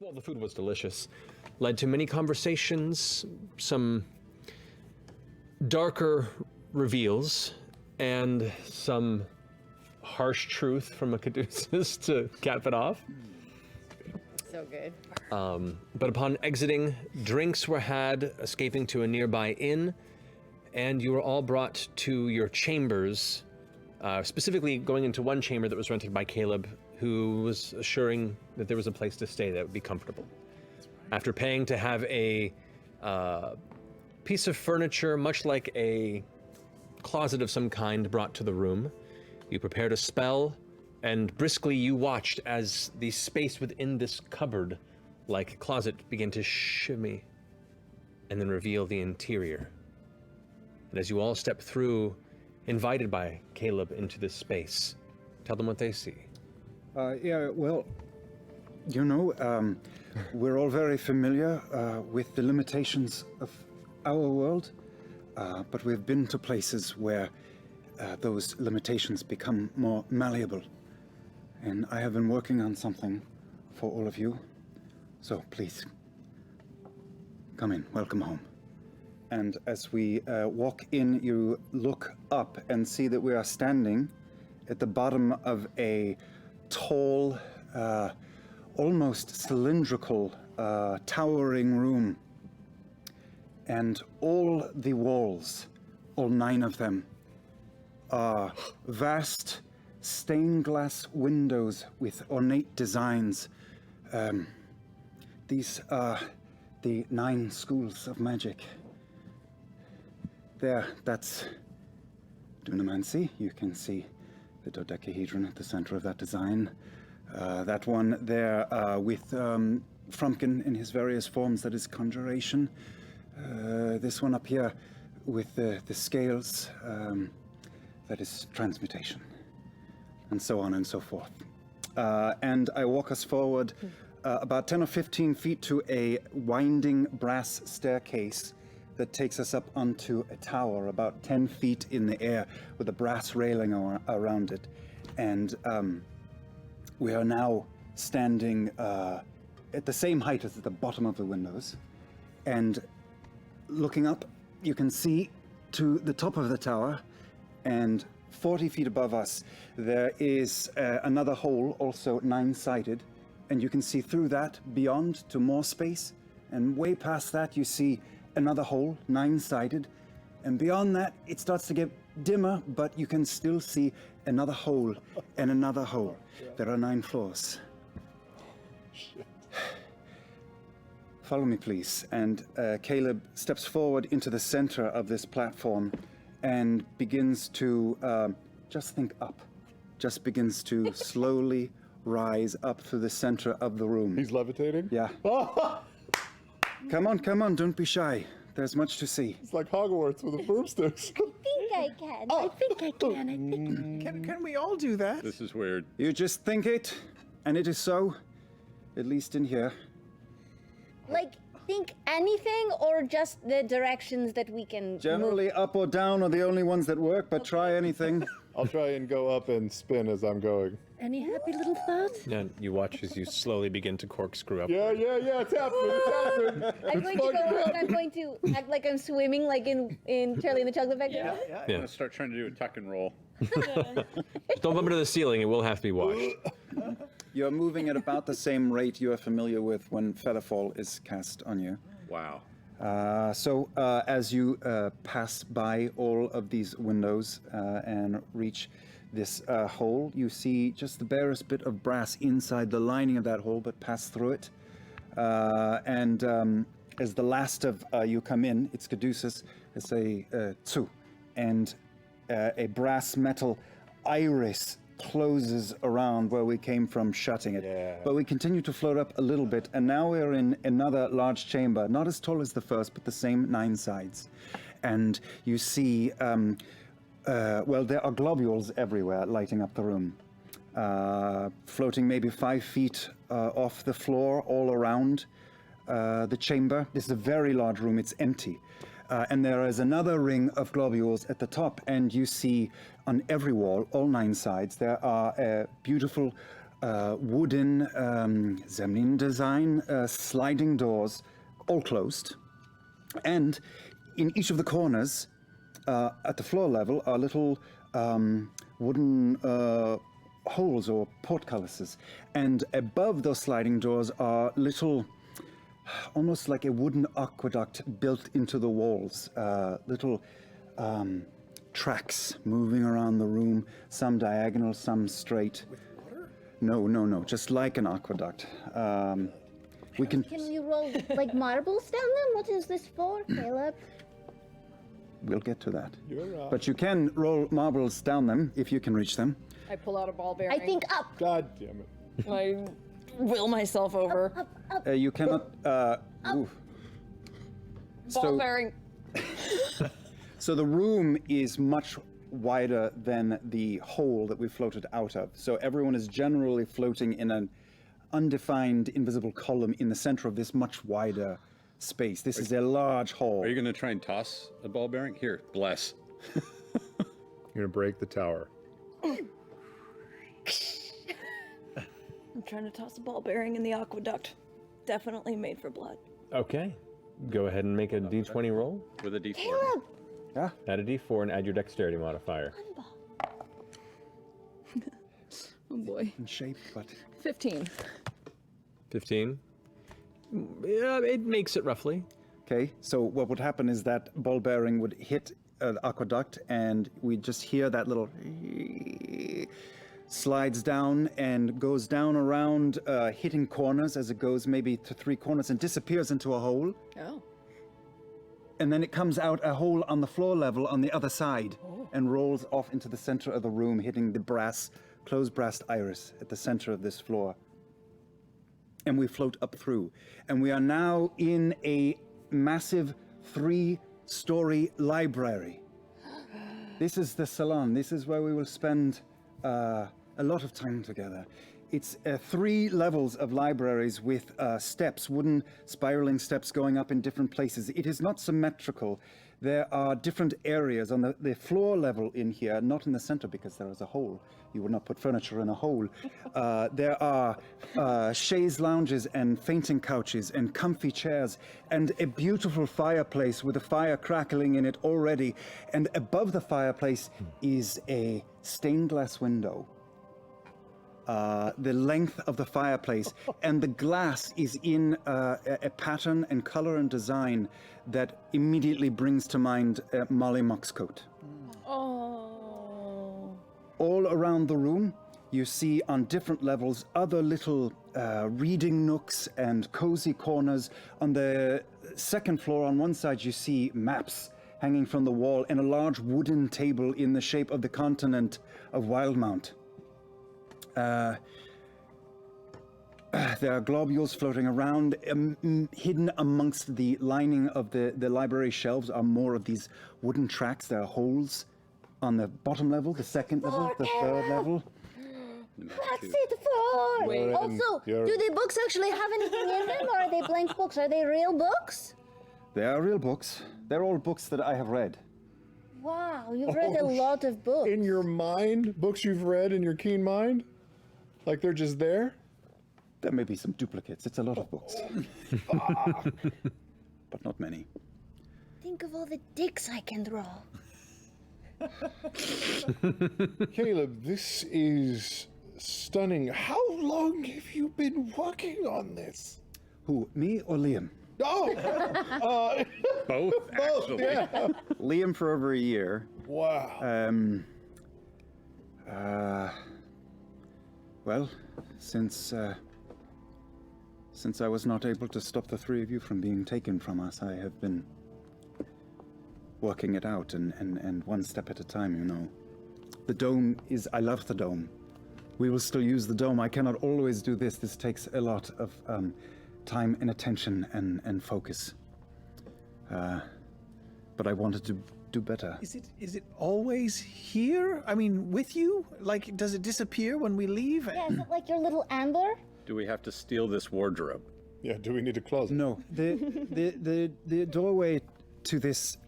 while the food was delicious, led to many conversations, some darker reveals, and some harsh truth from a Caduceus to cap it off. So good. But upon exiting, drinks were had, escaping to a nearby inn, and you were all brought to your chambers, specifically going into one chamber that was rented by Caleb, who was assuring that there was a place to stay that would be comfortable. After paying to have a piece of furniture, much like a closet of some kind, brought to the room, you prepared a spell, and briskly you watched as the space within this cupboard-like closet began to shimmy and then reveal the interior. And as you all step through, invited by Caleb into this space, tell them what they see. Yeah, well, you know, we're all very familiar with the limitations of our world, but we've been to places where those limitations become more malleable. And I have been working on something for all of you. So please, come in, welcome home. And as we walk in, you look up and see that we are standing at the bottom of a tall, almost cylindrical, towering room. And all the walls, all 9 of them, are vast stained glass windows with ornate designs. These are the 9 schools of magic. There, that's Dunamancy. You can see the dodecahedron at the center of that design. That one there with Frumpkin in his various forms, that is conjuration. This one up here with the scales, that is transmutation. And so on and so forth. And I walk us forward about 10 or 15 feet to a winding brass staircase that takes us up onto a tower about 10 feet in the air with a brass railing around it. And we are now standing at the same height as at the bottom of the windows. And looking up, you can see to the top of the tower, and 40 feet above us, there is another hole, also 9-sided, and you can see through that beyond to more space, and way past that you see another hole, 9-sided, and beyond that it starts to get dimmer, but you can still see another hole and another hole. There are 9 floors. Shit. Follow me, please. And Caleb steps forward into the center of this platform and begins to just think up. Just begins to slowly rise up through the center of the room. He's levitating? Yeah. Come on, don't be shy. There's much to see. It's like Hogwarts with the broomsticks. I can. I think I can. Can we all do that? This is weird. You just think it, and it is so, at least in here. Like, think anything or just the directions that we can Generally, up or down are the only ones that work, but try anything. I'll try and go up and spin as I'm going. Any happy little thoughts? And you watch as you slowly begin to corkscrew up. Yeah, it's happening, I'm going to go and I'm going to act like I'm swimming, like in Charlie and the Chocolate Factory. I'm gonna start trying to do a tuck and roll. Don't bump into the ceiling, it will have to be washed. You're moving at about the same rate you are familiar with when Featherfall is cast on you. Wow. So as you pass by all of these windows and reach this hole, you see just the barest bit of brass inside the lining of that hole, but pass through it. And as the last of you come in, it's Caduceus, it's a tsu, and a brass metal iris closes around where we came from, shutting it. Yeah. But we continue to float up a little bit, and now we're in another large chamber, not as tall as the first, but the same 9 sides. And you see, well, there are globules everywhere lighting up the room, floating maybe 5 feet off the floor all around the chamber. This is a very large room, it's empty. And there is another ring of globules at the top, and you see on every wall, all 9 sides, there are beautiful wooden Zemlin design sliding doors, all closed. And in each of the corners, at the floor level, are little wooden holes or portcullises. And above those sliding doors are little, almost like a wooden aqueduct built into the walls, little tracks moving around the room, some diagonal, some straight. With water? No, just like an aqueduct. We can we roll like marbles down them? What is this for, Caleb? We'll get to that. You're right. But you can roll marbles down them if you can reach them. I pull out a ball bearing. I think up. God damn it. I will myself over. You cannot. Ooh. Ball bearing. So the room is much wider than the hole that we floated out of. So everyone is generally floating in an undefined invisible column in the center of this much wider space. This is a large hall. Are you going to try and toss a ball bearing? Here, bless. You're gonna break the tower. I'm trying to toss a ball bearing in the aqueduct. Definitely made for blood. Okay. Go ahead and make a d20 roll. With a d4. Caleb! Yeah. Add a d4 and add your dexterity modifier. Oh boy. In shape, but 15. 15. Yeah, it makes it roughly. okay. So what would happen is that ball bearing would hit an aqueduct, and we just hear that little slides down and goes down around, hitting corners as it goes maybe to 3 corners and disappears into a hole. Oh. And then it comes out a hole on the floor level on the other side and rolls off into the center of the room, hitting the closed brass iris at the center of this floor. And we float up through. And we are now in a massive 3-story library. This is the salon. This is where we will spend a lot of time together. It's 3 levels of libraries with steps, wooden spiraling steps going up in different places. It is not symmetrical. There are different areas on the floor level in here, not in the center because there is a hole. You would not put furniture in a hole. There are chaise lounges and fainting couches and comfy chairs and a beautiful fireplace with a fire crackling in it already. And above the fireplace is a stained glass window. The length of the fireplace, and the glass is in a pattern and color and design that immediately brings to mind Molly Mock's coat. Oh. All around the room, you see on different levels other little reading nooks and cozy corners. On the second floor, on one side, you see maps hanging from the wall and a large wooden table in the shape of the continent of Wildmount. There are globules floating around. Hidden amongst the lining of the library shelves are more of these wooden tracks. There are holes on the bottom level, the second level, the third level. That's it for. Wait. Also, do the books actually have anything in them, or are they blank books? Are they real books? They are real books. They're all books that I have read. Wow, you've read a lot of books. In your mind, books you've read in your keen mind? Like they're just there? There may be some duplicates. It's a lot of books. But not many. Think of all the dicks I can draw. Caleb, this is stunning. How long have you been working on this? Who, me or Liam? Oh! Both, actually. Yeah. Liam for over a year. Wow. Well, since I was not able to stop the 3 of you from being taken from us, I have been working it out and one step at a time, you know. The dome is, I love the dome. We will still use the dome. I cannot always do this. This takes a lot of time and attention and focus. But I wanted to do better. Is it always here? I mean, with you? Like, does it disappear when we leave? Yeah, is it like your little amber? Do we have to steal this wardrobe? Yeah, do we need to close it? No, the doorway to this,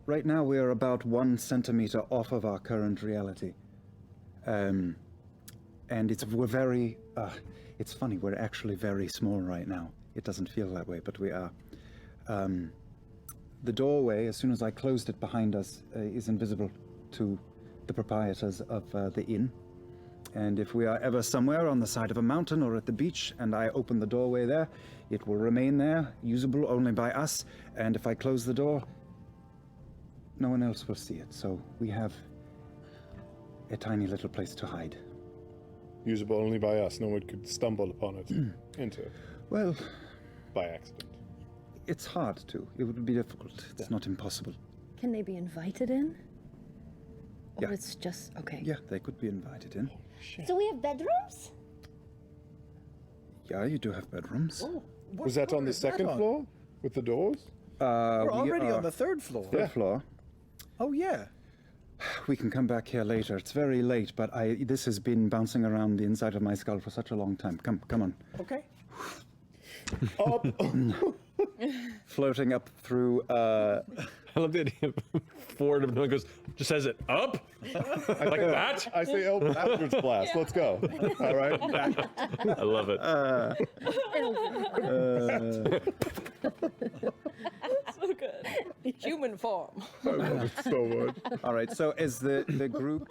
right now we are about 1 centimeter off of our current reality. And and we're very. It's funny. We're actually very small right now. It doesn't feel that way, but we are. The doorway, as soon as I closed it behind us, is invisible to the proprietors of the inn. And if we are ever somewhere on the side of a mountain or at the beach, and I open the doorway there, it will remain there, usable only by us. And if I close the door, no one else will see it. So we have a tiny little place to hide. Usable only by us. No one could stumble upon it into it Well, by accident. it's hard to. It would be difficult. It's not impossible. Can they be invited in? Or Yeah. it's just okay. Yeah, they could be invited in. So we have bedrooms? Yeah, you do have bedrooms. What Was that floor on the is that second on? floor with the doors? We're We already are on the third floor. third floor. Oh yeah. We can come back here later. It's very late, but this has been bouncing around the inside of my skull for such a long time. Come on. Okay. Up. Floating up through. I love the idea of Ford of goes, just says it up like that. I say Eldritch Blast. Let's go. All right. I love it. So good. Human form. I love it so much. All right. So as the group.